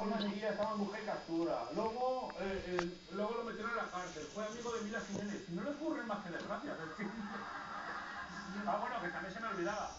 más seguía, estaba en busca y captura. Luego lo metieron en la cárcel. Fue amigo de Mila Jiménez. Y no le ocurren más que desgracias. Bueno, que también se me olvidaba.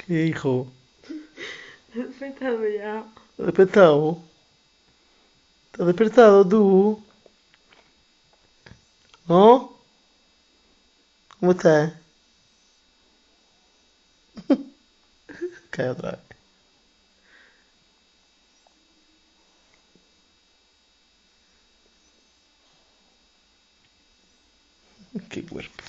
¿Qué, hijo? He despertado ya. ¿Te has despertado? ¿Te has despertado tú? ¿No? ¿Cómo estás? Cae otra vez. Qué cuerpo.